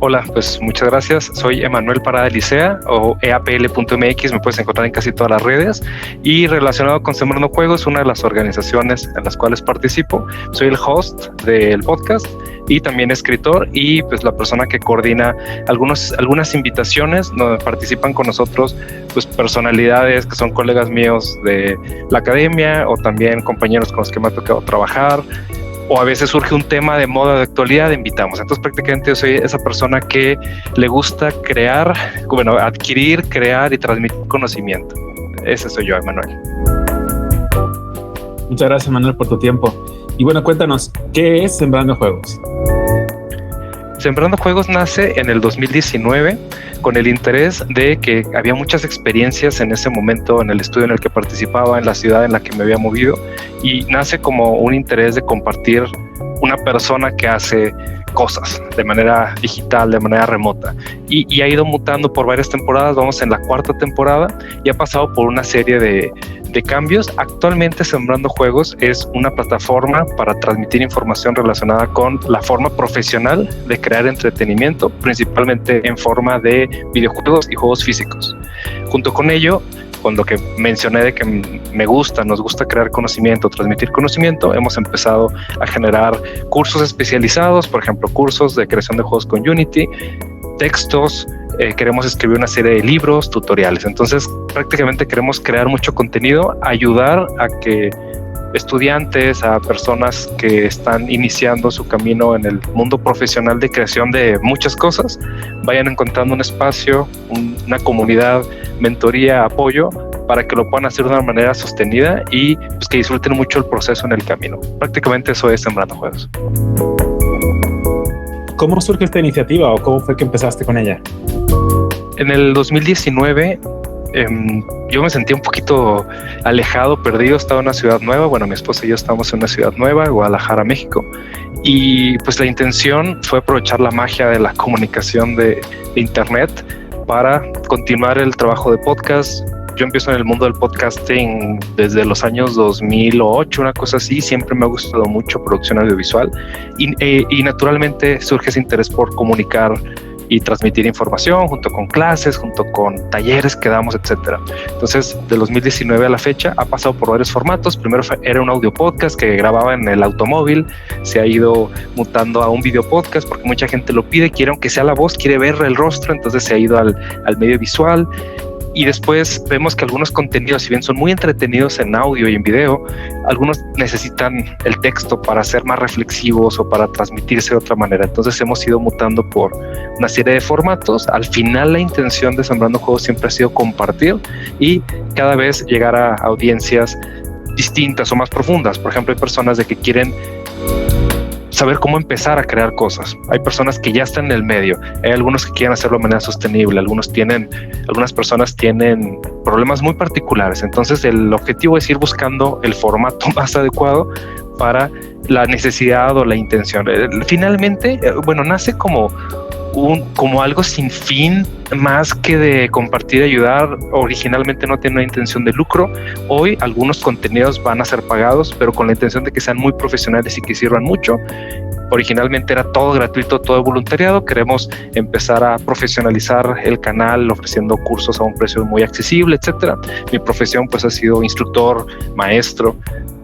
Hola, pues muchas gracias. Soy Emanuel Parada Licea o eapl.mx, me puedes encontrar en casi todas las redes. Y relacionado con Sembrando Juegos, una de las organizaciones en las cuales participo, soy el host del podcast y también escritor y pues la persona que coordina algunas invitaciones donde participan con nosotros pues personalidades que son colegas míos de la academia o también compañeros con los que me ha tocado trabajar. O a veces surge un tema de moda de actualidad, invitamos. Entonces prácticamente yo soy esa persona que le gusta crear, bueno, adquirir, crear y transmitir conocimiento. Ese soy yo, Emanuel. Muchas gracias, Manuel, por tu tiempo. Y bueno, cuéntanos, ¿qué es Sembrando Juegos? Sembrando Juegos nace en el 2019 con el interés de que había muchas experiencias en ese momento en el estudio en el que participaba, en la ciudad en la que me había movido, y nace como un interés de compartir una persona que hace cosas de manera digital, de manera remota, y ha ido mutando por varias temporadas. Vamos en la 4ª temporada y ha pasado por una serie de cambios. Actualmente Sembrando Juegos es una plataforma para transmitir información relacionada con la forma profesional de crear entretenimiento, principalmente en forma de videojuegos y juegos físicos. Junto con ello, con lo que mencioné de que nos gusta crear conocimiento, transmitir conocimiento, hemos empezado a generar cursos especializados, por ejemplo, cursos de creación de juegos con Unity, textos, queremos escribir una serie de libros, tutoriales. Entonces, prácticamente queremos crear mucho contenido, ayudar a que estudiantes, a personas que están iniciando su camino en el mundo profesional de creación de muchas cosas, vayan encontrando un espacio, una comunidad, mentoría, apoyo, para que lo puedan hacer de una manera sostenida y pues, que disfruten mucho el proceso en el camino. Prácticamente eso es Sembrando Juegos. ¿Cómo surge esta iniciativa o cómo fue que empezaste con ella? En el 2019 yo me sentí un poquito alejado, perdido. Estaba en una ciudad nueva. Bueno, mi esposa y yo estábamos en una ciudad nueva, Guadalajara, México. Y pues la intención fue aprovechar la magia de la comunicación de internet para continuar el trabajo de podcast. Yo empiezo en el mundo del podcasting desde los años 2008, una cosa así. Siempre me ha gustado mucho producción audiovisual y naturalmente surge ese interés por comunicar y transmitir información junto con clases, junto con talleres que damos, etcétera. Entonces, de 2019 a la fecha ha pasado por varios formatos. Primero era un audio podcast que grababa en el automóvil, se ha ido mutando a un video podcast porque mucha gente lo pide, quiere aunque sea la voz, quiere ver el rostro, entonces se ha ido al medio visual. Y después vemos que algunos contenidos, si bien son muy entretenidos en audio y en video, algunos necesitan el texto para ser más reflexivos o para transmitirse de otra manera. Entonces hemos ido mutando por una serie de formatos. Al final la intención de Sembrando Juegos siempre ha sido compartir y cada vez llegar a audiencias distintas o más profundas. Por ejemplo, hay personas de que quieren saber cómo empezar a crear cosas. Hay personas que ya están en el medio, hay algunos que quieren hacerlo de manera sostenible, algunas personas tienen problemas muy particulares. Entonces el objetivo es ir buscando el formato más adecuado para la necesidad o la intención. Finalmente, bueno, nace como algo sin fin, más que de compartir y ayudar. Originalmente no tiene una intención de lucro. Hoy algunos contenidos van a ser pagados, pero con la intención de que sean muy profesionales y que sirvan mucho. Originalmente era todo gratuito, todo voluntariado. Queremos empezar a profesionalizar el canal ofreciendo cursos a un precio muy accesible, etcétera. Mi profesión pues ha sido instructor, maestro,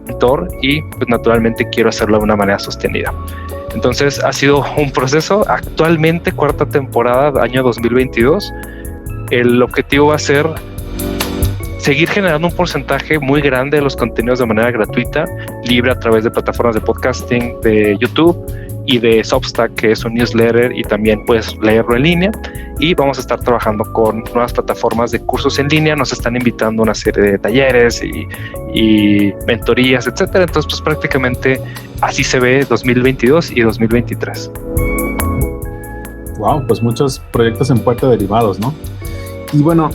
mentor y pues naturalmente quiero hacerlo de una manera sostenida. Entonces ha sido un proceso. Actualmente 4ª temporada, año 2022. El objetivo va a ser seguir generando un porcentaje muy grande de los contenidos de manera gratuita, libre a través de plataformas de podcasting, de YouTube y de Substack, que es un newsletter y también puedes leerlo en línea. Y vamos a estar trabajando con nuevas plataformas de cursos en línea. Nos están invitando a una serie de talleres y mentorías, etcétera. Entonces, pues prácticamente así se ve 2022 y 2023. Wow, pues muchos proyectos en puerta derivados, ¿no? Y bueno,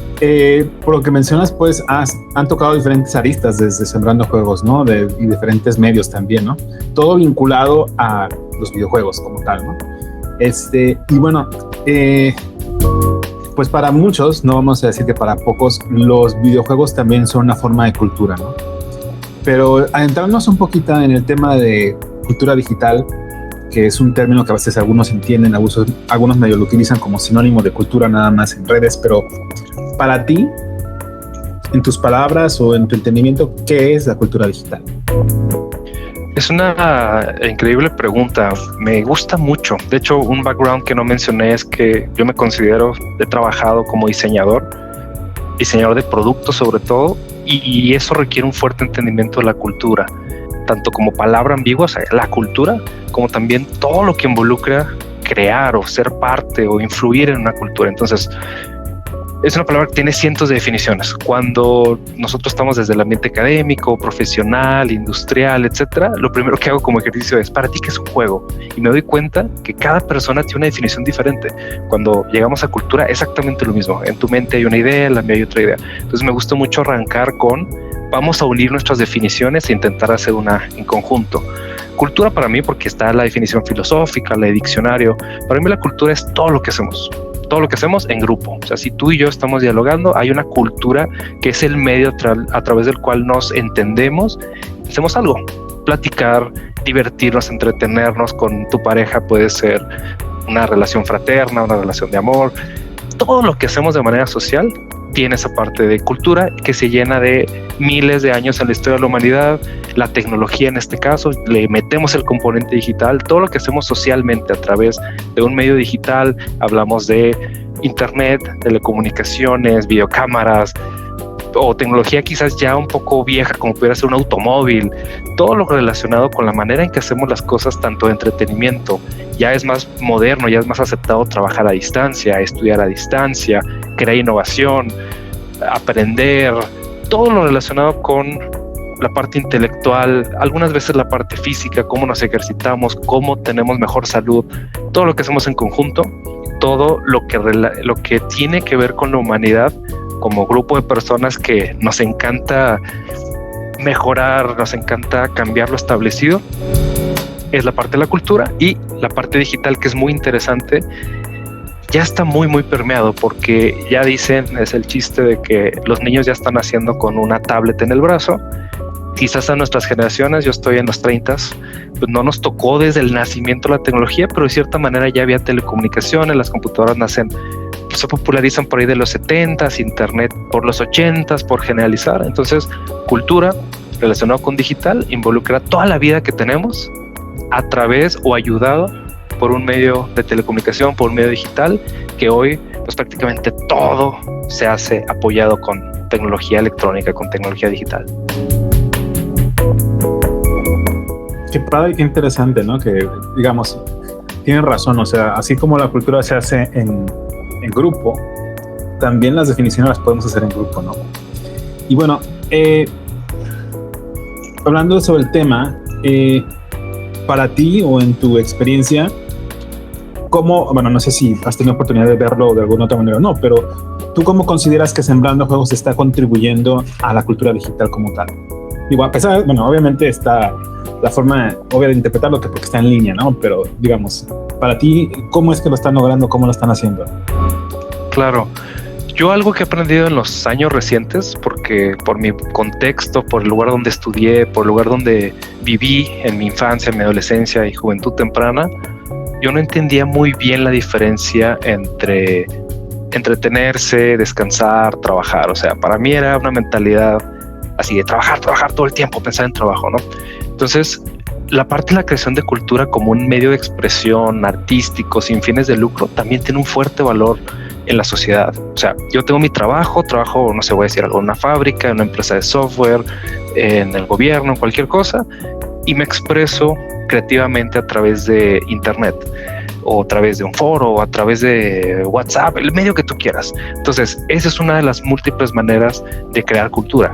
por lo que mencionas, pues han tocado diferentes aristas desde Sembrando Juegos, ¿no? Y diferentes medios también, ¿no? Todo vinculado a los videojuegos como tal, ¿no? Y bueno, pues para muchos, no vamos a decir que para pocos, los videojuegos también son una forma de cultura, ¿no? Pero adentrarnos un poquito en el tema de cultura digital, que es un término que a veces algunos entienden, algunos medio lo utilizan como sinónimo de cultura nada más en redes, pero para ti, en tus palabras o en tu entendimiento, ¿qué es la cultura digital? Es una increíble pregunta. Me gusta mucho. De hecho, un background que no mencioné es que yo me considero, he trabajado como diseñador de productos sobre todo, y eso requiere un fuerte entendimiento de la cultura, tanto como palabra ambigua, o sea, la cultura, como también todo lo que involucra crear o ser parte o influir en una cultura. Entonces, es una palabra que tiene cientos de definiciones. Cuando nosotros estamos desde el ambiente académico, profesional, industrial, etcétera, lo primero que hago como ejercicio es, ¿para ti qué es un juego? Y me doy cuenta que cada persona tiene una definición diferente. Cuando llegamos a cultura, exactamente lo mismo. En tu mente hay una idea, en la mía hay otra idea. Entonces me gusta mucho arrancar con, vamos a unir nuestras definiciones e intentar hacer una en conjunto. Cultura para mí, porque está la definición filosófica, la de diccionario, para mí la cultura es todo lo que hacemos. Todo lo que hacemos en grupo. O sea, si tú y yo estamos dialogando, hay una cultura que es el medio a través del cual nos entendemos, hacemos algo, platicar, divertirnos, entretenernos con tu pareja. Puede ser una relación fraterna, una relación de amor. Todo lo que hacemos de manera social tiene esa parte de cultura que se llena de miles de años en la historia de la humanidad. La tecnología, en este caso, le metemos el componente digital. Todo lo que hacemos socialmente a través de un medio digital, hablamos de internet, telecomunicaciones, videocámaras o tecnología quizás ya un poco vieja, como pudiera ser un automóvil. Todo lo relacionado con la manera en que hacemos las cosas, tanto de entretenimiento, ya es más moderno, ya es más aceptado trabajar a distancia, estudiar a distancia, crear innovación, aprender, todo lo relacionado con la parte intelectual, algunas veces la parte física, cómo nos ejercitamos, cómo tenemos mejor salud, todo lo que hacemos en conjunto, todo lo que tiene que ver con la humanidad como grupo de personas que nos encanta mejorar, nos encanta cambiar lo establecido, es la parte de la cultura. Y la parte digital, que es muy interesante, ya está muy permeado, porque ya dicen, es el chiste de que los niños ya están haciendo con una tablet en el brazo. Quizás a nuestras generaciones, yo estoy en los 30, pues no nos tocó desde el nacimiento la tecnología, pero de cierta manera ya había telecomunicaciones, las computadoras nacen, pues se popularizan por ahí de los 70, internet por los 80, por generalizar. Entonces, cultura relacionada con digital involucra toda la vida que tenemos a través o ayudado por un medio de telecomunicación, por un medio digital, que hoy pues prácticamente todo se hace apoyado con tecnología electrónica, con tecnología digital. Qué padre y qué interesante, ¿no? Que, digamos, tienen razón, o sea, así como la cultura se hace en grupo, también las definiciones las podemos hacer en grupo, ¿no? Y bueno, hablando sobre el tema, para ti o en tu experiencia, ¿cómo, bueno, no sé si has tenido oportunidad de verlo de alguna otra manera o no, pero ¿tú cómo consideras que Sembrando Juegos está contribuyendo a la cultura digital como tal? Digo, a pesar, bueno, obviamente está la forma obvia de interpretarlo, que porque está en línea, ¿no? Pero, digamos, para ti, ¿cómo es que lo están logrando? ¿Cómo lo están haciendo? Claro. Yo algo que he aprendido en los años recientes, porque por mi contexto, por el lugar donde estudié, por el lugar donde viví en mi infancia, en mi adolescencia y juventud temprana, yo no entendía muy bien la diferencia entre entretenerse, descansar, trabajar. O sea, para mí era una mentalidad así de trabajar todo el tiempo, pensar en trabajo, ¿no? Entonces, la parte de la creación de cultura como un medio de expresión artístico sin fines de lucro también tiene un fuerte valor en la sociedad. O sea, yo tengo mi trabajo, no sé, voy a decir algo, en una fábrica, en una empresa de software, en el gobierno, en cualquier cosa, y me expreso creativamente a través de internet, o a través de un foro, o a través de WhatsApp, el medio que tú quieras. Entonces, esa es una de las múltiples maneras de crear cultura.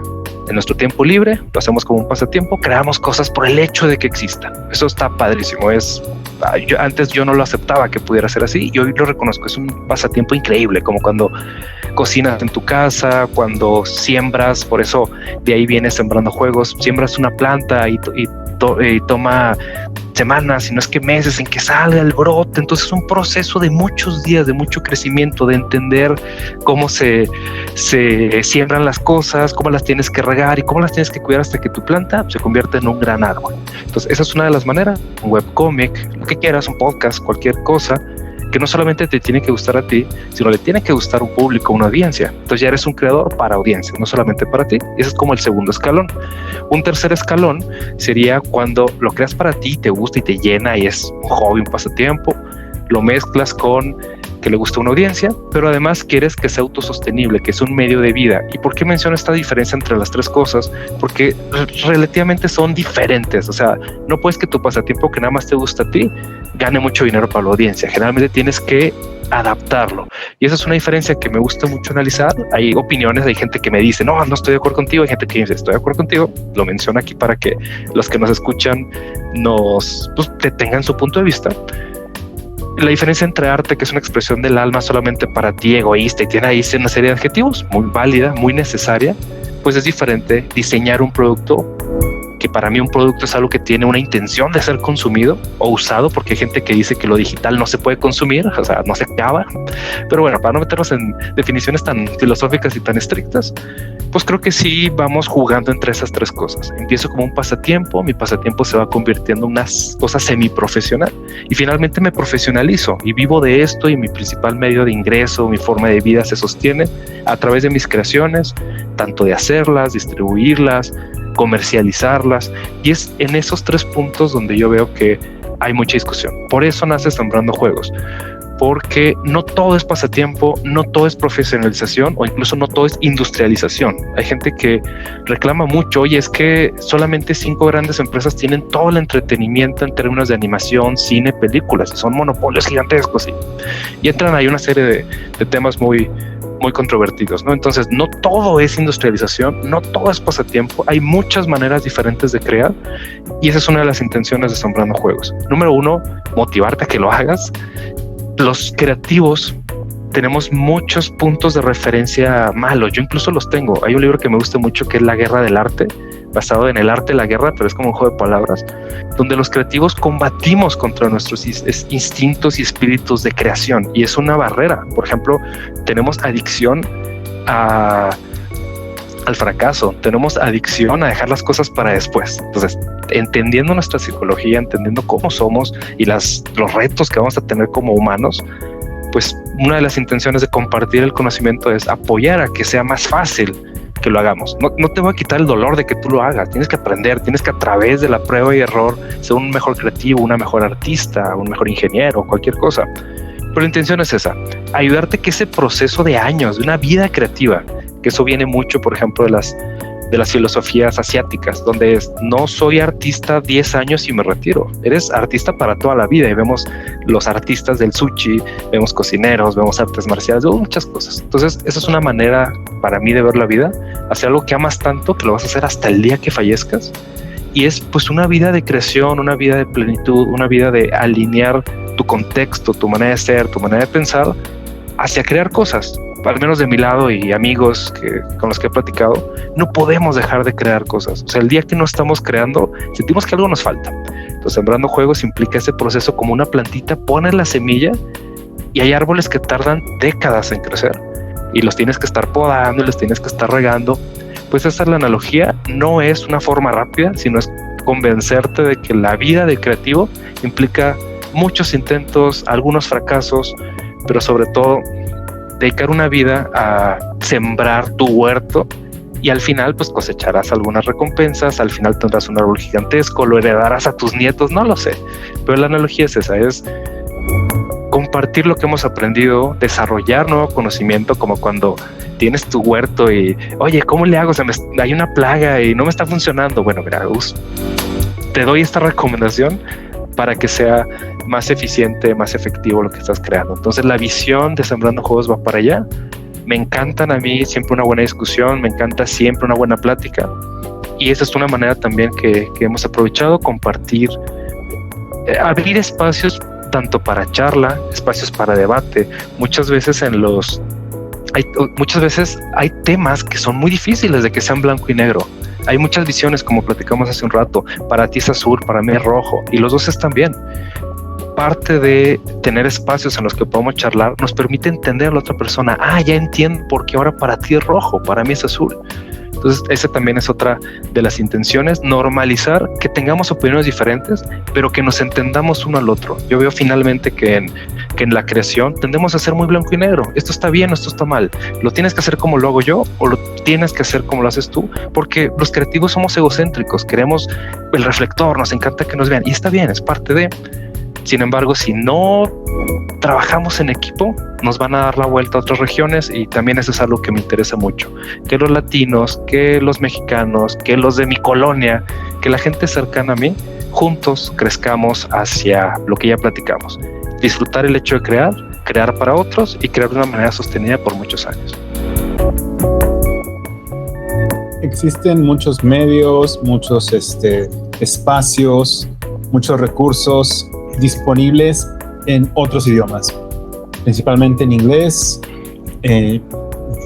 En nuestro tiempo libre, lo hacemos como un pasatiempo, creamos cosas por el hecho de que existan. Eso está padrísimo. Antes yo no lo aceptaba que pudiera ser así, y hoy lo reconozco. Es un pasatiempo increíble, como cuando cocinas en tu casa, cuando siembras. Por eso de ahí viene Sembrando Juegos. Siembras una planta y toma semanas, si no es que meses en que salga el brote. Entonces es un proceso de muchos días, de mucho crecimiento, de entender cómo se siembran las cosas, cómo las tienes que regar y cómo las tienes que cuidar hasta que tu planta se convierta en un gran árbol. Entonces esa es una de las maneras, un webcómic, lo que quieras, un podcast, cualquier cosa, que no solamente te tiene que gustar a ti, sino le tiene que gustar a un público, una audiencia. Entonces ya eres un creador para audiencia, no solamente para ti. Ese es como el segundo escalón. Un tercer escalón sería cuando lo creas para ti, te gusta y te llena y es un hobby, un pasatiempo, lo mezclas con que le gusta a una audiencia, pero además quieres que sea autosostenible, que es un medio de vida. ¿Y por qué menciono esta diferencia entre las tres cosas? Porque relativamente son diferentes. O sea, no puedes que tu pasatiempo que nada más te gusta a ti gane mucho dinero para la audiencia. Generalmente tienes que adaptarlo. Y esa es una diferencia que me gusta mucho analizar. Hay opiniones, hay gente que me dice, no estoy de acuerdo contigo. Hay gente que dice, estoy de acuerdo contigo. Lo menciono aquí para que los que nos escuchan te tengan su punto de vista. La diferencia entre arte, que es una expresión del alma solamente para ti, egoísta, y tiene ahí una serie de adjetivos muy válida, muy necesaria, pues es diferente diseñar un producto, que para mí un producto es algo que tiene una intención de ser consumido o usado, porque hay gente que dice que lo digital no se puede consumir, o sea, no se acaba. Pero bueno, para no meternos en definiciones tan filosóficas y tan estrictas, pues creo que sí vamos jugando entre esas tres cosas. Empiezo como un pasatiempo, mi pasatiempo se va convirtiendo en una cosa semiprofesional y finalmente me profesionalizo y vivo de esto, y mi principal medio de ingreso, mi forma de vida se sostiene a través de mis creaciones, tanto de hacerlas, distribuirlas, comercializarlas, y es en esos tres puntos donde yo veo que hay mucha discusión. Por eso nace Sembrando Juegos, porque no todo es pasatiempo, no todo es profesionalización o incluso no todo es industrialización. Hay gente que reclama mucho, oye, es que solamente 5 grandes empresas tienen todo el entretenimiento en términos de animación, cine, películas, y son monopolios gigantescos, y entran ahí una serie de temas muy controvertidos, ¿no? Entonces, no todo es industrialización, no todo es pasatiempo, hay muchas maneras diferentes de crear, y esa es una de las intenciones de Sembrando Juegos. Número 1, motivarte a que lo hagas. Los creativos tenemos muchos puntos de referencia malos, yo incluso los tengo. Hay un libro que me gusta mucho que es La Guerra del Arte, basado en el arte de la guerra, pero es como un juego de palabras, donde los creativos combatimos contra nuestros instintos y espíritus de creación, y es una barrera. Por ejemplo, tenemos adicción al fracaso, tenemos adicción a dejar las cosas para después. Entonces, entendiendo nuestra psicología, entendiendo cómo somos y los retos que vamos a tener como humanos, pues una de las intenciones de compartir el conocimiento es apoyar a que sea más fácil que lo hagamos. No te voy a quitar el dolor de que tú lo hagas, tienes que aprender, tienes que a través de la prueba y error ser un mejor creativo, una mejor artista, un mejor ingeniero, cualquier cosa. Pero la intención es esa, ayudarte a que ese proceso de años, de una vida creativa, que eso viene mucho, por ejemplo, de las filosofías asiáticas, donde es, no soy artista 10 años y me retiro, eres artista para toda la vida. Y vemos los artistas del sushi, vemos cocineros, vemos artes marciales, vemos muchas cosas. Entonces esa es una manera para mí de ver la vida, hacer algo que amas tanto que lo vas a hacer hasta el día que fallezcas, y es pues una vida de creación, una vida de plenitud, una vida de alinear tu contexto, tu manera de ser, tu manera de pensar hacia crear cosas. Al menos de mi lado y amigos con los que he platicado, no podemos dejar de crear cosas. O sea, el día que no estamos creando, sentimos que algo nos falta. Entonces, Sembrando Juegos implica ese proceso como una plantita, pones la semilla y hay árboles que tardan décadas en crecer y los tienes que estar podando y los tienes que estar regando. Pues esa es la analogía. No es una forma rápida, sino es convencerte de que la vida de creativo implica muchos intentos, algunos fracasos, pero sobre todo dedicar una vida a sembrar tu huerto, y al final pues cosecharás algunas recompensas, al final tendrás un árbol gigantesco, lo heredarás a tus nietos, no lo sé, pero la analogía es esa, es compartir lo que hemos aprendido, desarrollar nuevo conocimiento, como cuando tienes tu huerto y oye, ¿cómo le hago? Hay una plaga y no me está funcionando. Bueno, mira, te doy esta recomendación para que sea más eficiente, más efectivo lo que estás creando. Entonces la visión de Sembrando Juegos va para allá. Me encantan a mí siempre una buena discusión, me encanta siempre una buena plática, y esa es una manera también que hemos aprovechado, compartir, abrir espacios tanto para charla, espacios para debate. Muchas veces hay temas que son muy difíciles de que sean blanco y negro. Hay muchas visiones, como platicamos hace un rato. Para ti es azul, para mí es rojo, y los dos están bien. Parte de tener espacios en los que podamos charlar nos permite entender a la otra persona. Ya entiendo por qué ahora para ti es rojo, para mí es azul. Entonces, esa también es otra de las intenciones, normalizar que tengamos opiniones diferentes, pero que nos entendamos uno al otro. Yo veo finalmente que en la creación tendemos a ser muy blanco y negro. Esto está bien, esto está mal. Lo tienes que hacer como lo hago yo, o lo tienes que hacer como lo haces tú, porque los creativos somos egocéntricos, queremos el reflector, nos encanta que nos vean, y está bien, es parte de... Sin embargo, si no trabajamos en equipo, nos van a dar la vuelta a otras regiones, y también eso es algo que me interesa mucho. Que los latinos, que los mexicanos, que los de mi colonia, que la gente cercana a mí, juntos crezcamos hacia lo que ya platicamos. Disfrutar el hecho de crear para otros y crear de una manera sostenida por muchos años. Existen muchos medios, muchos espacios, muchos recursos disponibles en otros idiomas, principalmente en inglés,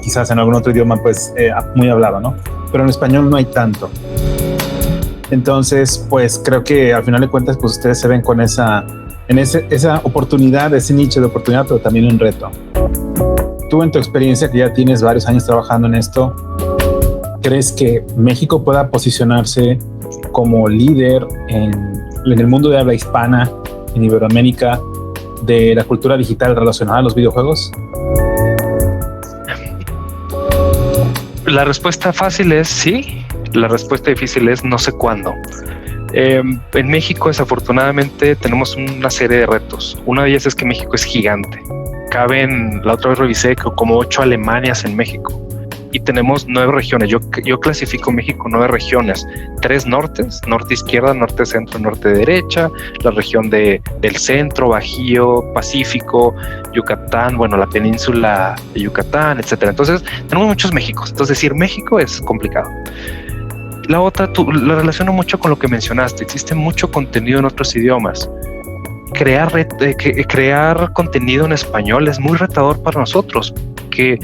quizás en algún otro idioma pues muy hablado, ¿no? Pero en español no hay tanto. Entonces, pues creo que al final de cuentas pues ustedes se ven con esa oportunidad, ese nicho de oportunidad, pero también un reto. Tú, en tu experiencia, que ya tienes varios años trabajando en esto, ¿crees que México pueda posicionarse como líder en el mundo de habla hispana, en Iberoamérica, de la cultura digital relacionada a los videojuegos? La respuesta fácil es sí, la respuesta difícil es no sé cuándo. En México, desafortunadamente, tenemos una serie de retos. Una de ellas es que México es gigante. La otra vez revisé como 8 Alemanias en México. Y tenemos 9 regiones. Yo clasifico México 9 regiones, 3 nortes, norte izquierda, norte centro, norte derecha, la región del centro, Bajío, Pacífico, Yucatán, bueno, la península de Yucatán, etcétera. Entonces, tenemos muchos Méxicos. Entonces, decir México es complicado. La otra, la relaciono mucho con lo que mencionaste. Existe mucho contenido en otros idiomas. Crear contenido en español es muy retador para nosotros, que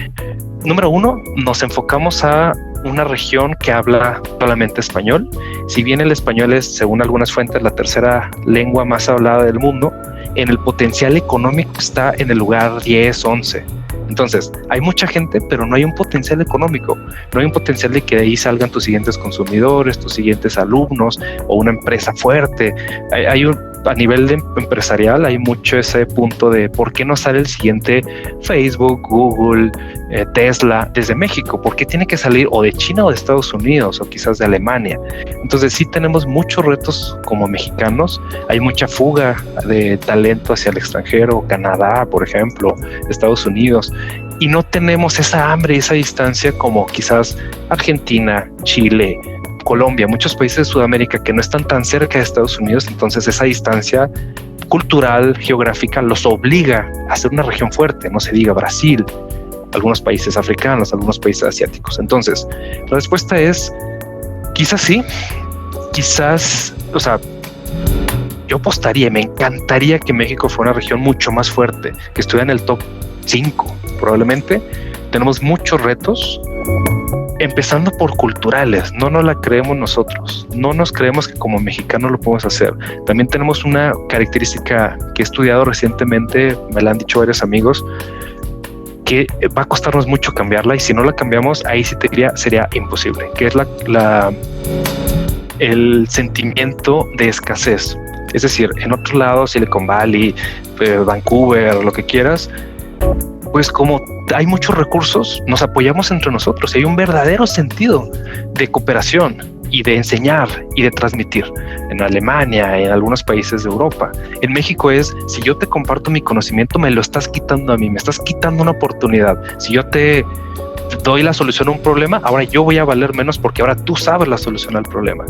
número uno, nos enfocamos a una región que habla solamente español. Si bien el español es, según algunas fuentes, la tercera lengua más hablada del mundo, en el potencial económico está en el lugar 10, 11. Entonces, hay mucha gente, pero no hay un potencial económico. No hay un potencial de que de ahí salgan tus siguientes consumidores, tus siguientes alumnos o una empresa fuerte. A nivel empresarial hay mucho ese punto de por qué no sale el siguiente Facebook, Google, Tesla desde México. ¿Por qué tiene que salir o de China o de Estados Unidos o quizás de Alemania? Entonces sí tenemos muchos retos como mexicanos. Hay mucha fuga de talento hacia el extranjero, Canadá, por ejemplo, Estados Unidos. Y no tenemos esa hambre y esa distancia como quizás Argentina, Chile, Colombia, muchos países de Sudamérica que no están tan cerca de Estados Unidos. Entonces esa distancia cultural, geográfica, los obliga a ser una región fuerte. No se diga Brasil, algunos países africanos, algunos países asiáticos. Entonces la respuesta es quizás sí, quizás, o sea, yo apostaría, me encantaría que México fuera una región mucho más fuerte, que estuviera en el top 5 probablemente. Tenemos muchos retos, empezando por culturales. No nos la creemos nosotros, no nos creemos que como mexicanos lo podemos hacer. También tenemos una característica que he estudiado recientemente, me la han dicho varios amigos, que va a costarnos mucho cambiarla, y si no la cambiamos, ahí sí te diría sería imposible, que es el sentimiento de escasez. Es decir, en otros lados, Silicon Valley, Vancouver, lo que quieras, pues como hay muchos recursos, nos apoyamos entre nosotros. Hay un verdadero sentido de cooperación y de enseñar y de transmitir. En Alemania, en algunos países de Europa. En México es, si yo te comparto mi conocimiento, me lo estás quitando a mí, me estás quitando una oportunidad. Si yo te doy la solución a un problema, ahora yo voy a valer menos porque ahora tú sabes la solución al problema.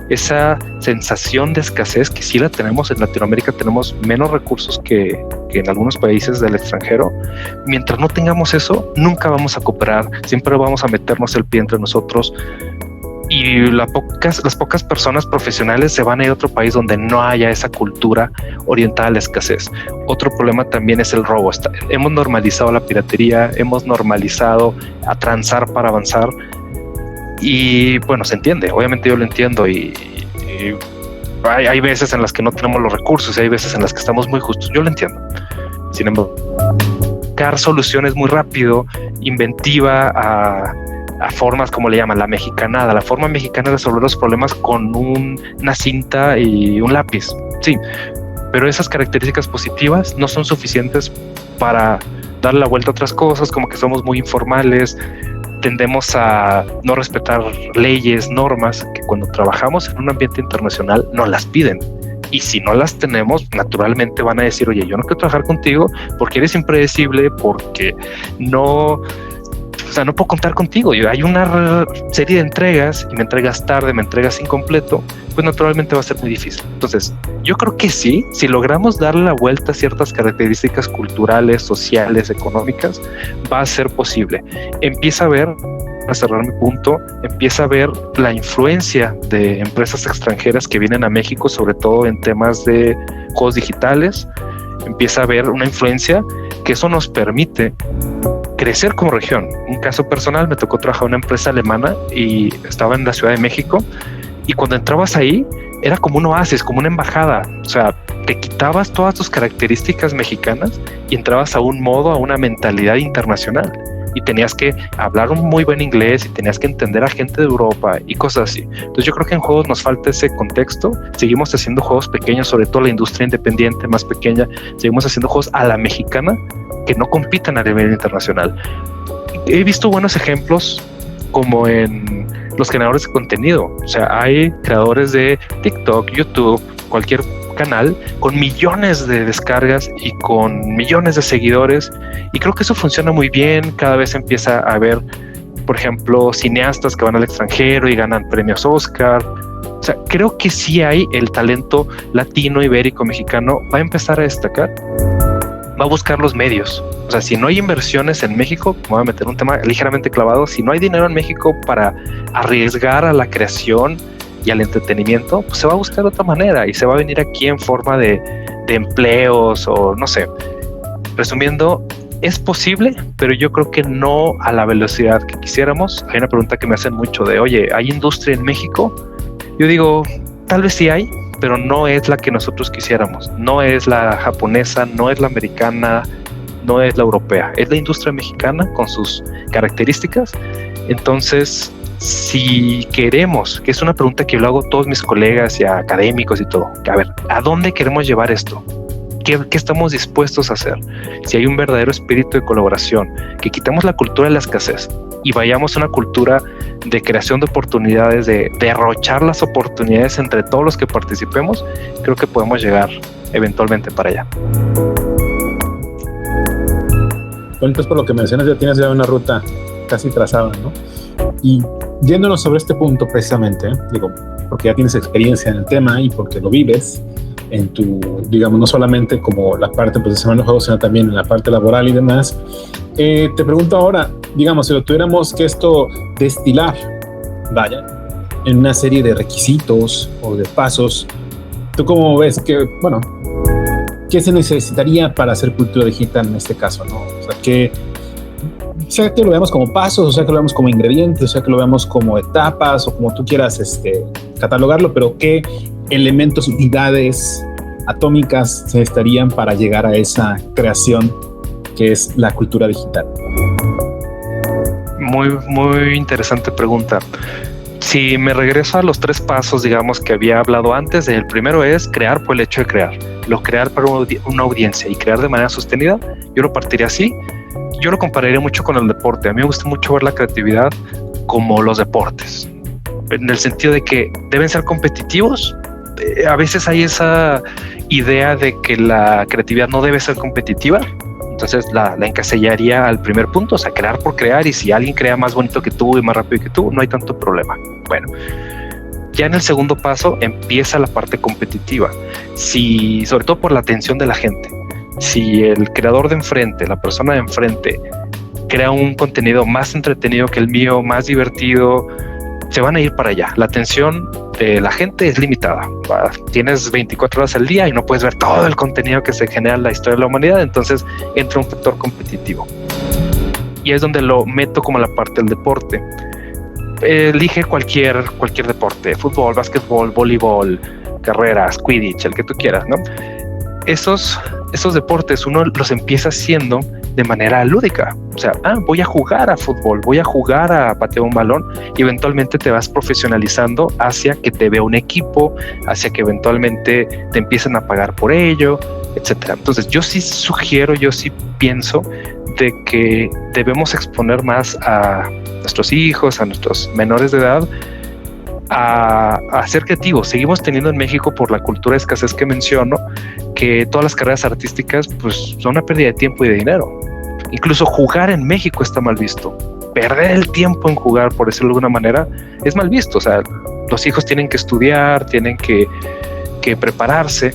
Esa sensación de escasez que sí la tenemos en Latinoamérica, tenemos menos recursos que en algunos países del extranjero. Mientras no tengamos eso, nunca vamos a cooperar, siempre vamos a meternos el pie entre nosotros, y las pocas personas profesionales se van a ir a otro país donde no haya esa cultura orientada a la escasez. Otro problema también es el robo. Hemos normalizado la piratería, hemos normalizado a transar para avanzar, Y bueno, se entiende, obviamente yo lo entiendo y hay veces en las que no tenemos los recursos y hay veces en las que estamos muy justos, yo lo entiendo. Sin embargo, buscar soluciones muy rápido, inventiva a formas, como le llaman, la mexicanada, la forma mexicana de resolver los problemas con una cinta y un lápiz, sí, pero esas características positivas no son suficientes para darle la vuelta a otras cosas, como que somos muy informales, tendemos a no respetar leyes, normas, que cuando trabajamos en un ambiente internacional nos las piden. Y si no las tenemos, naturalmente van a decir, oye, yo no quiero trabajar contigo porque eres impredecible, porque no puedo contar contigo. Hay una serie de entregas y me entregas tarde, me entregas incompleto, pues naturalmente va a ser muy difícil. Entonces, yo creo que sí, si logramos darle la vuelta a ciertas características culturales, sociales, económicas, va a ser posible. Empieza a ver, a cerrar mi punto, empieza a ver la influencia de empresas extranjeras que vienen a México, sobre todo en temas de juegos digitales. Empieza a ver una influencia que eso nos permite crecer como región. Un caso personal, me tocó trabajar en una empresa alemana y estaba en la Ciudad de México, y cuando entrabas ahí era como un oasis, como una embajada. O sea, te quitabas todas tus características mexicanas y entrabas a un modo, a una mentalidad internacional, y tenías que hablar un muy buen inglés y tenías que entender a gente de Europa y cosas así. Entonces yo creo que en juegos nos falta ese contexto. Seguimos haciendo juegos pequeños, sobre todo la industria independiente más pequeña, seguimos haciendo juegos a la mexicana que no compitan a nivel internacional. He visto buenos ejemplos como en los generadores de contenido. O sea, hay creadores de TikTok, YouTube, cualquier canal con millones de descargas y con millones de seguidores, y creo que eso funciona muy bien. Cada vez empieza a haber, por ejemplo, cineastas que van al extranjero y ganan premios Oscar. O sea, creo que sí hay el talento latino, ibérico, mexicano, va a empezar a destacar, va a buscar los medios. O sea, si no hay inversiones en México, me voy a meter un tema ligeramente clavado, si no hay dinero en México para arriesgar a la creación y al entretenimiento, pues se va a buscar de otra manera y se va a venir aquí en forma de empleos o no sé. Resumiendo, es posible, pero yo creo que no a la velocidad que quisiéramos. Hay una pregunta que me hacen mucho de, oye, ¿hay industria en México? Yo digo, tal vez sí hay, pero no es la que nosotros quisiéramos. No es la japonesa, no es la americana, no es la europea. Es la industria mexicana con sus características. Entonces, si queremos, que es una pregunta que yo le hago a todos mis colegas y a académicos y todo, que a ver, ¿a dónde queremos llevar esto? ¿Qué estamos dispuestos a hacer? Si hay un verdadero espíritu de colaboración, que quitemos la cultura de la escasez y vayamos a una cultura de creación de oportunidades, de derrochar las oportunidades entre todos los que participemos, creo que podemos llegar eventualmente para allá. Bueno, entonces por lo que mencionas ya tienes una ruta casi trazada, ¿no? Y yéndonos sobre este punto precisamente, digo, porque ya tienes experiencia en el tema y porque lo vives en tu, digamos, no solamente como la parte pues, de desarrollo de juegos, sino también en la parte laboral y demás. Te pregunto ahora, digamos, si lo tuviéramos que esto destilar, vaya, en una serie de requisitos o de pasos, ¿tú cómo ves que, bueno, qué se necesitaría para hacer cultura digital en este caso, ¿no? O sea, sea que lo veamos como pasos, o sea que lo veamos como ingredientes, o sea que lo veamos como etapas o como tú quieras catalogarlo, pero qué elementos, unidades atómicas se necesitarían para llegar a esa creación que es la cultura digital. Muy, muy interesante pregunta. Si me regreso a los 3 pasos, digamos, que había hablado antes, el primero es crear por el hecho de crear. Lo crear para una audiencia y crear de manera sostenida, yo lo partiría así. Yo lo compararía mucho con el deporte. A mí me gusta mucho ver la creatividad como los deportes, en el sentido de que deben ser competitivos. A veces hay esa idea de que la creatividad no debe ser competitiva, entonces la encasillaría al primer punto, o sea, crear por crear, y si alguien crea más bonito que tú y más rápido que tú, no hay tanto problema. Bueno, ya en el segundo paso empieza la parte competitiva, sobre todo por la atención de la gente. Si el creador de enfrente, la persona de enfrente, crea un contenido más entretenido que el mío, más divertido, se van a ir para allá. La atención de la gente es limitada. Tienes 24 horas al día y no puedes ver todo el contenido que se genera en la historia de la humanidad, entonces entra un factor competitivo. Y es donde lo meto como la parte del deporte. elige cualquier deporte, fútbol, básquetbol, voleibol, carreras, Quidditch, el que tú quieras, ¿no? Esos deportes uno los empieza haciendo de manera lúdica. O sea, voy a jugar a fútbol, voy a jugar a patear un balón, y eventualmente te vas profesionalizando hacia que te vea un equipo, hacia que eventualmente te empiecen a pagar por ello, etcétera. Entonces yo sí pienso de que debemos exponer más a nuestros hijos, a nuestros menores de edad, a ser creativos. Seguimos teniendo en México, por la cultura de escasez que menciono, que todas las carreras artísticas pues son una pérdida de tiempo y de dinero. Incluso jugar en México está mal visto. Perder el tiempo en jugar, por decirlo de alguna manera, es mal visto. O sea, los hijos tienen que estudiar, tienen que prepararse,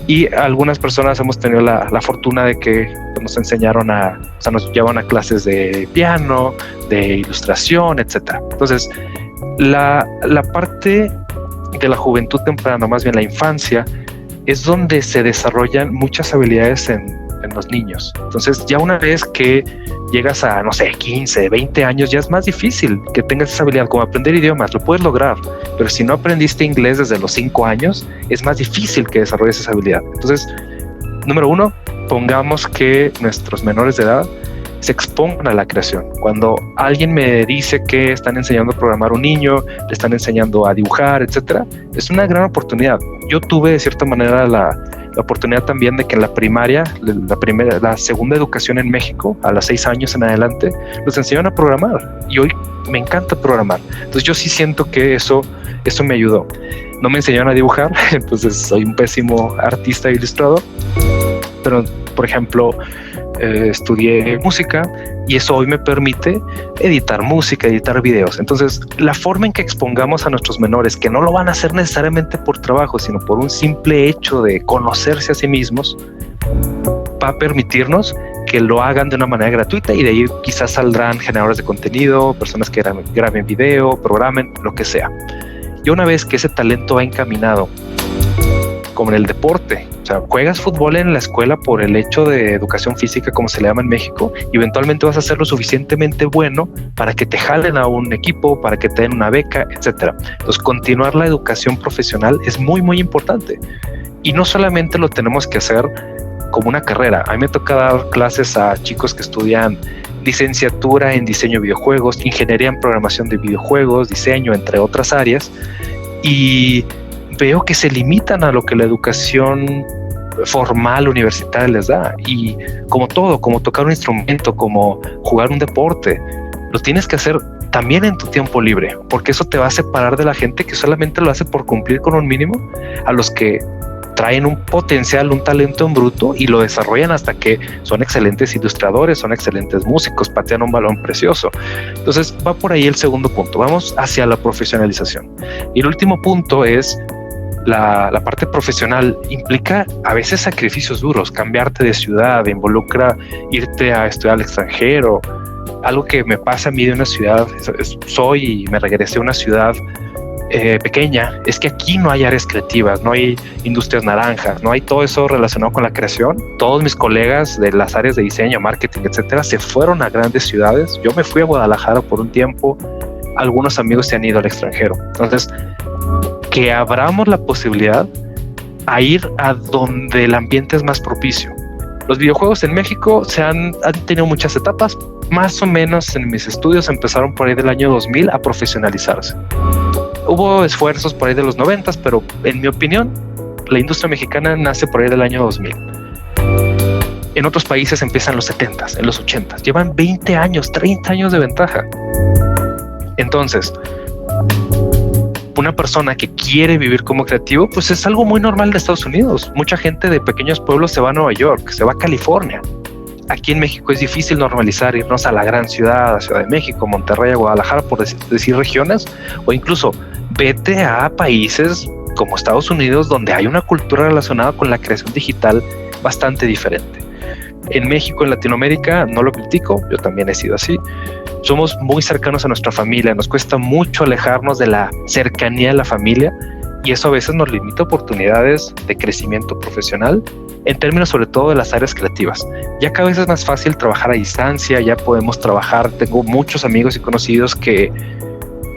y algunas personas hemos tenido la fortuna de que nos enseñaron nos llevaban a clases de piano, de ilustración, etcétera. Entonces, la parte de la juventud temprana, más bien la infancia, es donde se desarrollan muchas habilidades en los niños. Entonces, ya una vez que llegas a, 15, 20 años, ya es más difícil que tengas esa habilidad, como aprender idiomas. Lo puedes lograr, pero si no aprendiste inglés desde los 5 años, es más difícil que desarrolles esa habilidad. Entonces, número 1, pongamos que nuestros menores de edad se expongan a la creación. Cuando alguien me dice que están enseñando a programar a un niño, le están enseñando a dibujar, etcétera, es una gran oportunidad. Yo tuve de cierta manera la oportunidad también de que en la primaria, la segunda educación en México, a los 6 años en adelante, nos enseñaron a programar, y hoy me encanta programar. Entonces yo sí siento que eso me ayudó. No me enseñaron a dibujar, entonces soy un pésimo artista e ilustrador, pero por ejemplo estudié música, y eso hoy me permite editar música, editar videos. Entonces, la forma en que expongamos a nuestros menores, que no lo van a hacer necesariamente por trabajo, sino por un simple hecho de conocerse a sí mismos, va a permitirnos que lo hagan de una manera gratuita, y de ahí quizás saldrán generadores de contenido, personas que graben video, programen, lo que sea. Y una vez que ese talento va encaminado, como en el deporte, o sea, juegas fútbol en la escuela por el hecho de educación física, como se le llama en México, y eventualmente vas a ser lo suficientemente bueno para que te jalen a un equipo, para que te den una beca, etcétera. Entonces, continuar la educación profesional es muy, muy importante. Y no solamente lo tenemos que hacer como una carrera. A mí me toca dar clases a chicos que estudian licenciatura en diseño de videojuegos, ingeniería en programación de videojuegos, diseño, entre otras áreas, y veo que se limitan a lo que la educación formal universitaria les da. Y como todo, como tocar un instrumento, como jugar un deporte, lo tienes que hacer también en tu tiempo libre, porque eso te va a separar de la gente que solamente lo hace por cumplir con un mínimo, a los que traen un potencial, un talento en bruto, y lo desarrollan hasta que son excelentes ilustradores, son excelentes músicos, patean un balón precioso. Entonces va por ahí el segundo punto. Vamos hacia la profesionalización. Y el último punto es la parte profesional. Implica a veces sacrificios duros, cambiarte de ciudad, involucra irte a estudiar al extranjero. Algo que me pasa a mí de una ciudad, y me regresé a una ciudad pequeña, es que aquí no hay áreas creativas, no hay industrias naranjas, no hay todo eso relacionado con la creación. Todos mis colegas de las áreas de diseño, marketing, etcétera, se fueron a grandes ciudades. Yo me fui a Guadalajara por un tiempo, algunos amigos se han ido al extranjero. Entonces, que abramos la posibilidad a ir a donde el ambiente es más propicio. Los videojuegos en México han tenido muchas etapas. Más o menos en mis estudios empezaron por ahí del año 2000 a profesionalizarse. Hubo esfuerzos por ahí de los 90, pero en mi opinión, la industria mexicana nace por ahí del año 2000. En otros países empiezan en los 70, en los 80. Llevan 20 años, 30 años de ventaja. Entonces, una persona que quiere vivir como creativo, pues es algo muy normal de Estados Unidos. Mucha gente de pequeños pueblos se va a Nueva York, se va a California. Aquí en México es difícil normalizar irnos a la gran ciudad, a Ciudad de México, Monterrey, a Guadalajara, por decir regiones, o incluso vete a países como Estados Unidos, donde hay una cultura relacionada con la creación digital bastante diferente. En México, en Latinoamérica, no lo critico, yo también he sido así. Somos muy cercanos a nuestra familia, nos cuesta mucho alejarnos de la cercanía de la familia, y eso a veces nos limita oportunidades de crecimiento profesional, en términos sobre todo de las áreas creativas. Ya cada vez es más fácil trabajar a distancia, ya podemos trabajar. Tengo muchos amigos y conocidos que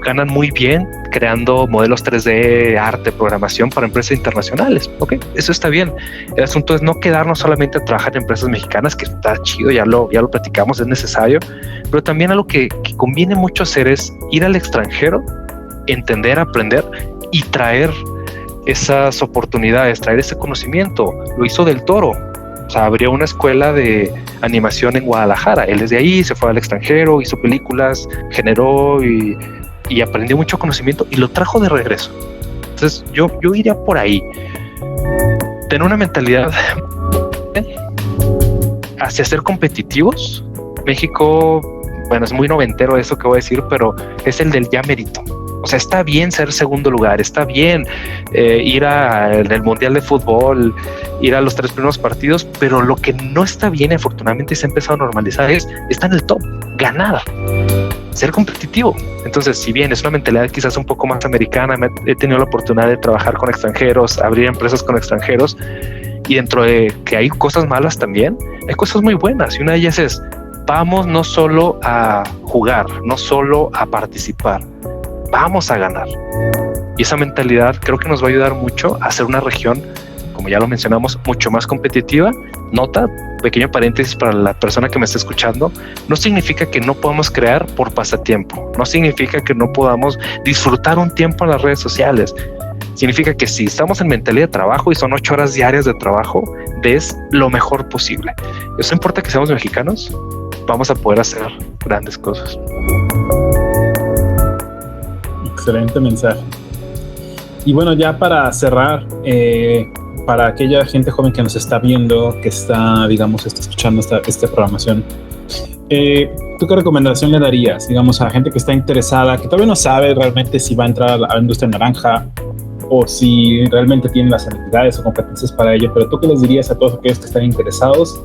ganan muy bien creando modelos 3D, arte, programación para empresas internacionales. Ok, eso está bien. El asunto es no quedarnos solamente a trabajar en empresas mexicanas, que está chido, ya lo platicamos, es necesario, pero también algo que conviene mucho hacer es ir al extranjero, entender, aprender y traer esas oportunidades, traer ese conocimiento. Lo hizo Del Toro. O sea, abrió una escuela de animación en Guadalajara. Él desde ahí se fue al extranjero, hizo películas, generó y aprendió mucho conocimiento y lo trajo de regreso. Entonces yo iría por ahí. Tener una mentalidad hacia ser competitivos. México, bueno, es muy noventero eso que voy a decir, pero es el del ya merito. O sea, está bien ser segundo lugar, está bien ir al Mundial de Fútbol, ir a los 3 primeros partidos, pero lo que no está bien, afortunadamente se ha empezado a normalizar, es estar en el top, ganar, ser competitivo. Entonces, si bien es una mentalidad quizás un poco más americana, he tenido la oportunidad de trabajar con extranjeros, abrir empresas con extranjeros, y dentro de que hay cosas malas también, hay cosas muy buenas, y una de ellas es, vamos no solo a jugar, no solo a participar, vamos a ganar. Y esa mentalidad creo que nos va a ayudar mucho a hacer una región, como ya lo mencionamos, mucho más competitiva. Nota, pequeño paréntesis para la persona que me está escuchando, no significa que no podamos crear por pasatiempo, no significa que no podamos disfrutar un tiempo en las redes sociales. Significa que si estamos en mentalidad de trabajo y son 8 horas diarias de trabajo, des lo mejor posible. Eso no importa que seamos mexicanos, vamos a poder hacer grandes cosas. Excelente mensaje. Y bueno, ya para cerrar, para aquella gente joven que nos está viendo, que está, digamos, está escuchando esta programación, ¿tú qué recomendación le darías, digamos, a gente que está interesada, que todavía no sabe realmente si va a entrar a la industria naranja o si realmente tiene las habilidades o competencias para ello? Pero ¿tú qué les dirías a todos aquellos que están interesados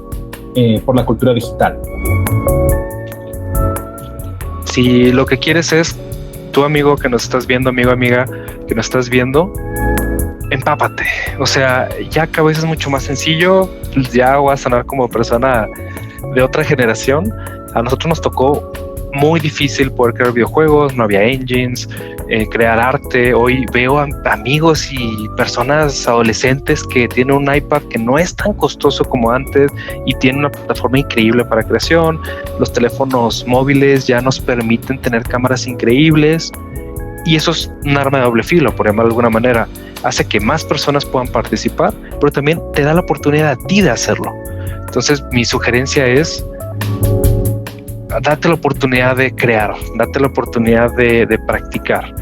por la cultura digital? Si lo que quieres es, tú amigo que nos estás viendo, amigo, amiga que nos estás viendo, empápate. O sea, ya cada vez es mucho más sencillo. Ya voy a sonar como persona de otra generación. A nosotros nos tocó muy difícil poder crear videojuegos, no había engines, crear arte. Hoy veo amigos y personas adolescentes que tienen un iPad que no es tan costoso como antes y tiene una plataforma increíble para creación. Los teléfonos móviles ya nos permiten tener cámaras increíbles y eso es un arma de doble filo, por llamarlo de alguna manera. Hace que más personas puedan participar, pero también te da la oportunidad a ti de hacerlo. Entonces mi sugerencia es: date la oportunidad de crear, date la oportunidad de practicar.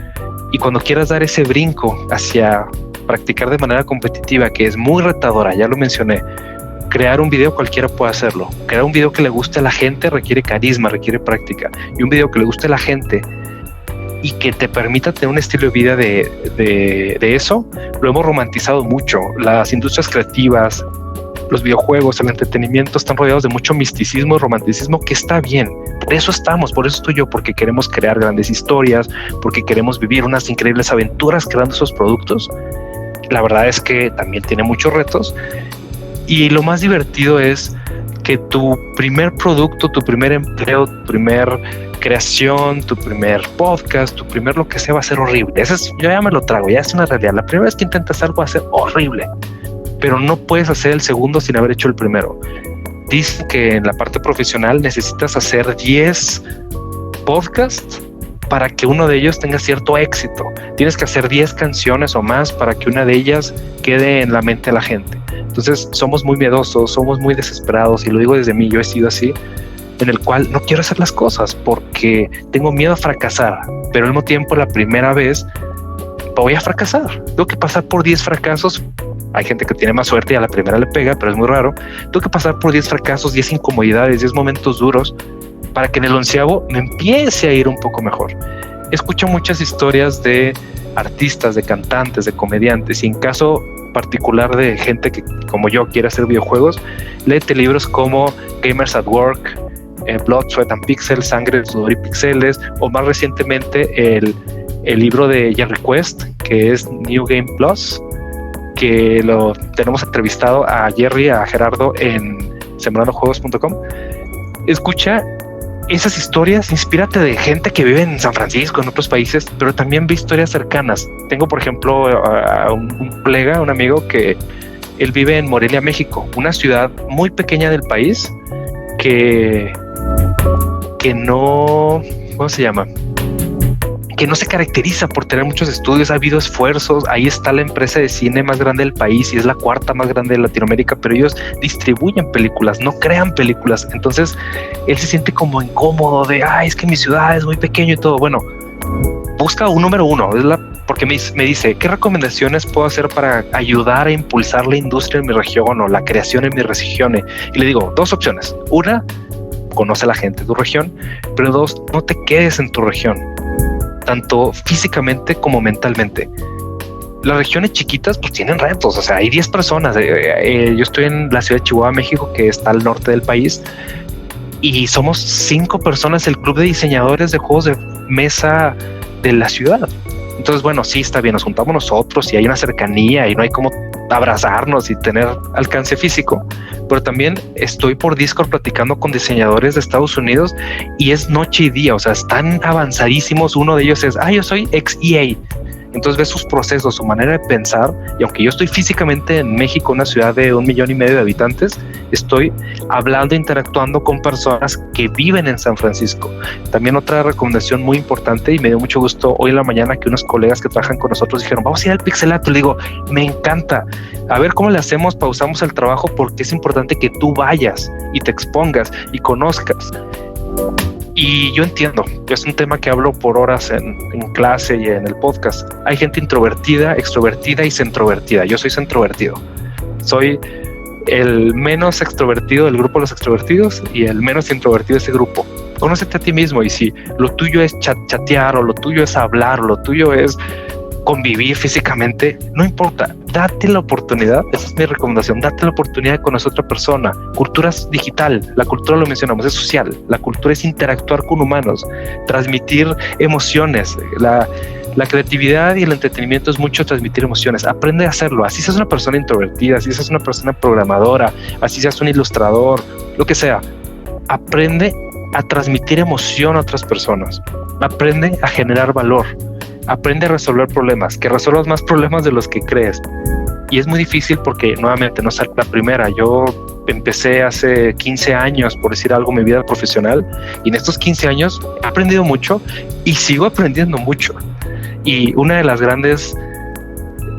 Y cuando quieras dar ese brinco hacia practicar de manera competitiva, que es muy retadora, ya lo mencioné, crear un video cualquiera puede hacerlo. Crear un video que le guste a la gente requiere carisma, requiere práctica. Y un video que le guste a la gente y que te permita tener un estilo de vida de eso, lo hemos romantizado mucho. Las industrias creativas, los videojuegos, el entretenimiento están rodeados de mucho misticismo y romanticismo, que está bien. Por eso estamos, por eso estoy yo, porque queremos crear grandes historias, porque queremos vivir unas increíbles aventuras creando esos productos. La verdad es que también tiene muchos retos y lo más divertido es que tu primer producto, tu primer empleo, tu primer creación, tu primer podcast, tu primer lo que sea va a ser horrible. Eso es, yo ya me lo trago, ya es una realidad. La primera vez que intentas algo va a ser horrible, pero no puedes hacer el segundo sin haber hecho el primero. Dicen que en la parte profesional necesitas hacer 10 podcasts para que uno de ellos tenga cierto éxito. Tienes que hacer 10 canciones o más para que una de ellas quede en la mente de la gente. Entonces somos muy miedosos, somos muy desesperados, y lo digo desde mí, yo he sido así, en el cual no quiero hacer las cosas porque tengo miedo a fracasar, pero al mismo tiempo la primera vez voy a fracasar. Tengo que pasar por 10 fracasos. Hay gente que tiene más suerte y a la primera le pega, pero es muy raro. Tengo que pasar por 10 fracasos, 10 incomodidades, 10 momentos duros para que en el 11º me empiece a ir un poco mejor. Escucho muchas historias de artistas, de cantantes, de comediantes, y en caso particular de gente que como yo quiere hacer videojuegos, léete libros como Gamers at Work, Blood, Sweat and Pixels, Sangre, Sudor y Pixeles, o más recientemente el libro de Jerry Quest, que es New Game Plus, que lo tenemos entrevistado a Jerry, a Gerardo en sembrandojuegos.com. Escucha esas historias, inspírate de gente que vive en San Francisco, en otros países, pero también ve historias cercanas. Tengo, por ejemplo, a un colega, un amigo que él vive en Morelia, México, una ciudad muy pequeña del país que no, ¿cómo se llama? Que no se caracteriza por tener muchos estudios. Ha habido esfuerzos. Ahí está la empresa de cine más grande del país y es la cuarta más grande de Latinoamérica, pero ellos distribuyen películas, no crean películas. Entonces él se siente como incómodo de, es que mi ciudad es muy pequeño y todo. Bueno, busca un número uno, porque me dice, ¿qué recomendaciones puedo hacer para ayudar a impulsar la industria en mi región o la creación en mi región? Y le digo, dos opciones. Una, conoce a la gente de tu región, pero dos, no te quedes en tu región, tanto físicamente como mentalmente. Las regiones chiquitas pues tienen retos, o sea, hay 10 personas. Yo estoy en la ciudad de Chihuahua, México, que está al norte del país, y somos 5 personas, el club de diseñadores de juegos de mesa de la ciudad. Entonces, bueno, sí, está bien, nos juntamos nosotros y hay una cercanía y no hay como abrazarnos y tener alcance físico, pero también estoy por Discord platicando con diseñadores de Estados Unidos y es noche y día, o sea, están avanzadísimos. Uno de ellos es, yo soy ex EA. Entonces ves sus procesos, su manera de pensar, y aunque yo estoy físicamente en México, una ciudad de 1,5 millones de habitantes, estoy hablando, interactuando con personas que viven en San Francisco. También otra recomendación muy importante, y me dio mucho gusto hoy en la mañana que unos colegas que trabajan con nosotros dijeron, vamos a ir al Pixelato. Le digo, me encanta, a ver cómo le hacemos, pausamos el trabajo, porque es importante que tú vayas y te expongas y conozcas. Y yo entiendo, es un tema que hablo por horas en clase y en el podcast. Hay gente introvertida, extrovertida y centrovertida. Yo soy centrovertido. Soy el menos extrovertido del grupo de los extrovertidos y el menos introvertido de ese grupo. Conócete a ti mismo, y si lo tuyo es chatear, o lo tuyo es hablar, o lo tuyo es convivir físicamente, no importa, date la oportunidad. Esa es mi recomendación, date la oportunidad de conocer a otra persona. Cultura es digital, la cultura, lo mencionamos, es social. La cultura es interactuar con humanos, transmitir emociones. La creatividad y el entretenimiento es mucho transmitir emociones. Aprende a hacerlo, así seas una persona introvertida, así seas una persona programadora, así seas un ilustrador, lo que sea. Aprende a transmitir emoción a otras personas, aprende a generar valor. Aprende a resolver problemas, que resuelvas más problemas de los que crees. Y es muy difícil porque, nuevamente, no sale la primera. Yo empecé hace 15 años, por decir algo, mi vida profesional, y en estos 15 años he aprendido mucho y sigo aprendiendo mucho. Y una de las grandes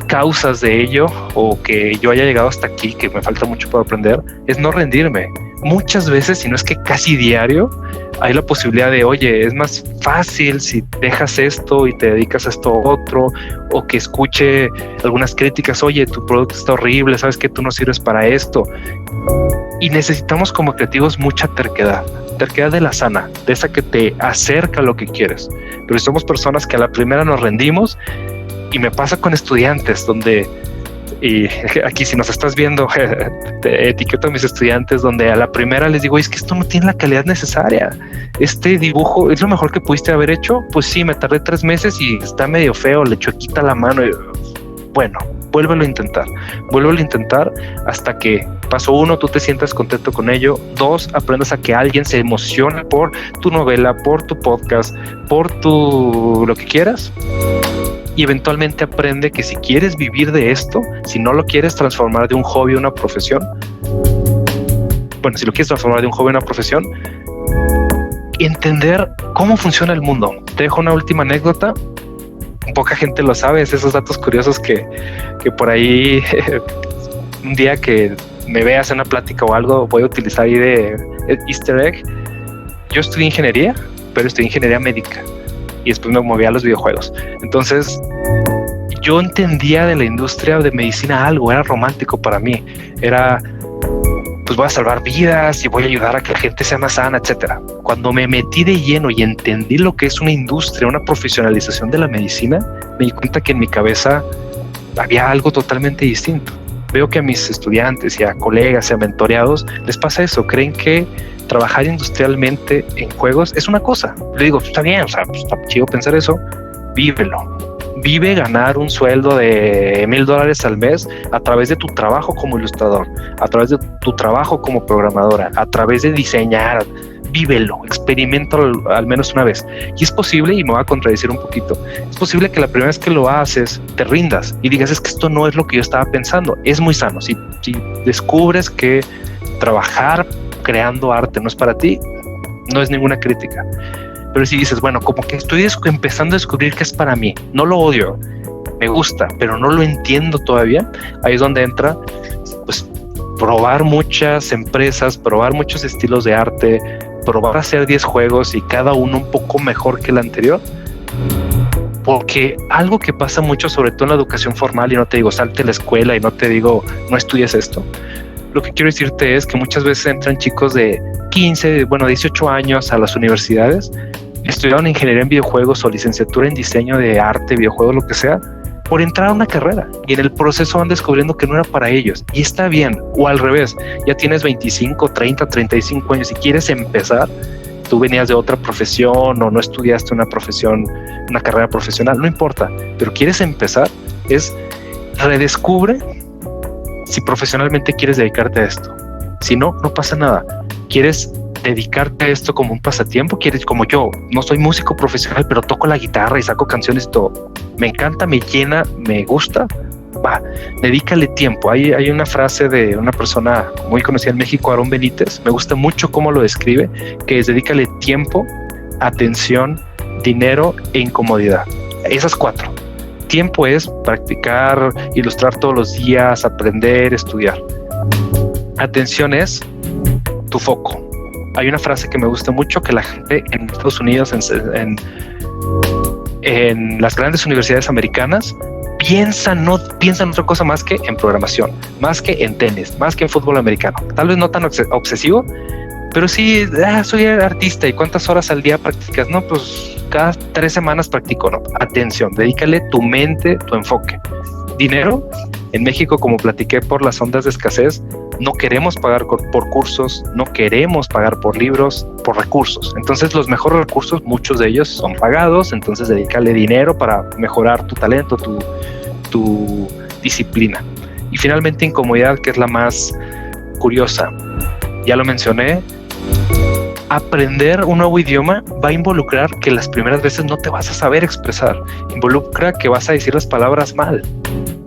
causas de ello, o que yo haya llegado hasta aquí, que me falta mucho por aprender, es no rendirme. Muchas veces, si no es que casi diario, hay la posibilidad de, oye, es más fácil si dejas esto y te dedicas a esto otro, o que escuche algunas críticas, oye, tu producto está horrible, sabes que tú no sirves para esto. Y necesitamos como creativos mucha terquedad de la sana, de esa que te acerca a lo que quieres. Pero somos personas que a la primera nos rendimos, y me pasa con estudiantes donde, y aquí si nos estás viendo, te etiqueto a mis estudiantes, donde a la primera les digo, es que esto no tiene la calidad necesaria. Este dibujo es lo mejor que pudiste haber hecho. Pues sí, me tardé 3 meses y está medio feo, le chuequita la mano. Bueno, vuélvelo a intentar hasta que, paso 1, tú te sientas contento con ello. 2, aprendas a que alguien se emociona por tu novela, por tu podcast, por tu lo que quieras. Y eventualmente aprende que si quieres vivir de esto, si no lo quieres transformar de un hobby a una profesión, bueno, si lo quieres transformar de un hobby a una profesión, entender cómo funciona el mundo. Te dejo una última anécdota. Poca gente lo sabe, es esos datos curiosos que por ahí un día que me veas en una plática o algo, voy a utilizar ahí de Easter egg. Yo estudié ingeniería, pero estudié ingeniería médica, y después me moví a los videojuegos. Entonces yo entendía de la industria de medicina algo, era romántico para mí. Era, pues voy a salvar vidas y voy a ayudar a que la gente sea más sana, etcétera. Cuando me metí de lleno y entendí lo que es una industria, una profesionalización de la medicina, me di cuenta que en mi cabeza había algo totalmente distinto. Veo que a mis estudiantes y a colegas y a mentoreados les pasa eso. Creen que trabajar industrialmente en juegos es una cosa. Le digo, está bien, o sea, pues, está chido pensar eso. Vívelo. Vive ganar un sueldo de $1,000 al mes a través de tu trabajo como ilustrador, a través de tu trabajo como programadora, a través de diseñar. vívelo, experiméntalo al menos una vez. Y es posible, y me voy a contradecir un poquito, es posible que la primera vez que lo haces te rindas y digas, es que esto no es lo que yo estaba pensando. Es muy sano. Si descubres que trabajar creando arte no es para ti, no es ninguna crítica. Pero si dices, bueno, como que estoy empezando a descubrir que es para mí, no lo odio, me gusta, pero no lo entiendo todavía, ahí es donde entra, pues, probar muchas empresas, probar muchos estilos de arte, probar a hacer 10 juegos y cada uno un poco mejor que el anterior. Porque algo que pasa mucho, sobre todo en la educación formal, y no te digo salte a la escuela y no te digo no estudies esto, lo que quiero decirte es que muchas veces entran chicos de 15, 18 años a las universidades, estudiaron ingeniería en videojuegos o licenciatura en diseño de arte, videojuegos, lo que sea, por entrar a una carrera, y en el proceso van descubriendo que no era para ellos, y está bien. O al revés, ya tienes 25, 30, 35 años y quieres empezar, tú venías de otra profesión o no estudiaste una profesión, una carrera profesional, no importa, pero quieres empezar, es redescubre si profesionalmente quieres dedicarte a esto. Si no, no pasa nada. ¿Quieres dedicarte a esto como un pasatiempo? ¿Quieres, como yo, no soy músico profesional, pero toco la guitarra y saco canciones y todo? Me encanta, me llena, me gusta. Va, dedícale tiempo. Hay una frase de una persona muy conocida en México, Aarón Benítez, me gusta mucho cómo lo describe, que es dedícale tiempo, atención, dinero e incomodidad. Esas 4. Tiempo es practicar, ilustrar todos los días, aprender, estudiar. Atención es tu foco. Hay una frase que me gusta mucho, que la gente en Estados Unidos, en las grandes universidades americanas, no piensan otra cosa más que en programación, más que en tenis, más que en fútbol americano. Tal vez no tan obsesivo, pero sí, soy artista y ¿cuántas horas al día practicas? No, pues cada 3 semanas practico. No, atención, dedícale tu mente, tu enfoque. Dinero, en México, como platiqué por las ondas de escasez, no queremos pagar por cursos, no queremos pagar por libros, por recursos. Entonces los mejores recursos, muchos de ellos son pagados, entonces dedícale dinero para mejorar tu talento, tu disciplina. Y finalmente incomodidad, que es la más curiosa. Ya lo mencioné, aprender un nuevo idioma va a involucrar que las primeras veces no te vas a saber expresar, involucra que vas a decir las palabras mal.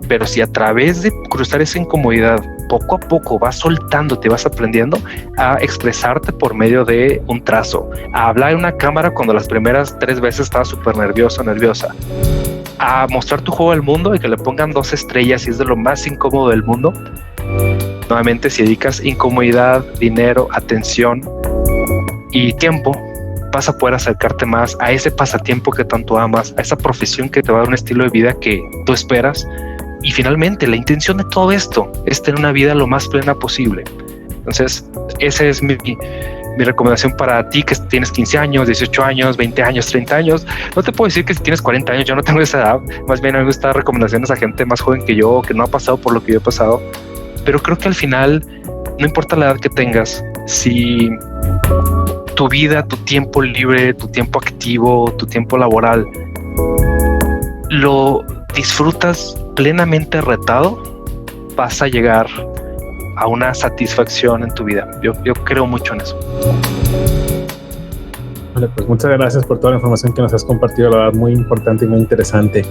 Pero si a través de cruzar esa incomodidad, poco a poco vas soltando, te vas aprendiendo a expresarte por medio de un trazo, a hablar en una cámara cuando las primeras 3 veces estabas súper nerviosa, a mostrar tu juego al mundo y que le pongan 2 estrellas y es de lo más incómodo del mundo. Nuevamente, si dedicas incomodidad, dinero, atención y tiempo, vas a poder acercarte más a ese pasatiempo que tanto amas, a esa profesión que te va a dar un estilo de vida que tú esperas. Y finalmente, la intención de todo esto es tener una vida lo más plena posible. Entonces, esa es mi recomendación para ti que tienes 15 años, 18 años, 20 años, 30 años. No te puedo decir que si tienes 40 años, yo no tengo esa edad. Más bien, a mí me gustan recomendaciones a gente más joven que yo, que no ha pasado por lo que yo he pasado. Pero creo que al final, no importa la edad que tengas, si tu vida, tu tiempo libre, tu tiempo activo, tu tiempo laboral, lo disfrutas plenamente retado, vas a llegar a una satisfacción en tu vida. Yo creo mucho en eso. Vale, pues muchas gracias por toda la información que nos has compartido, la verdad, muy importante y muy interesante.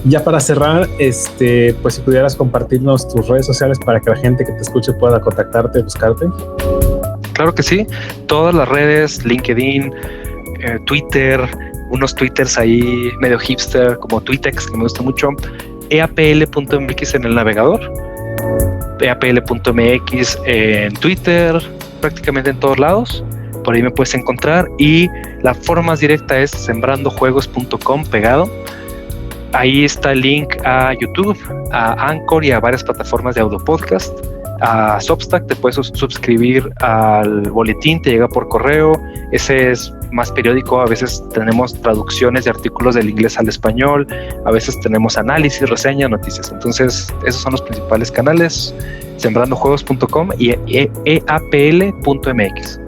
Y ya para cerrar, pues si pudieras compartirnos tus redes sociales para que la gente que te escuche pueda contactarte, buscarte. Claro que sí, todas las redes, LinkedIn, Twitter, unos twitters ahí medio hipster como Twitex, que me gusta mucho, eapl.mx en el navegador, eapl.mx en Twitter, prácticamente en todos lados, por ahí me puedes encontrar. Y la forma más directa es sembrandojuegos.com pegado. Ahí está el link a YouTube, a Anchor y a varias plataformas de audio podcast. A Substack te puedes suscribir al boletín, te llega por correo. Ese es más periódico, a veces tenemos traducciones de artículos del inglés al español, a veces tenemos análisis, reseñas, noticias. Entonces esos son los principales canales, sembrandojuegos.com y eapl.mx.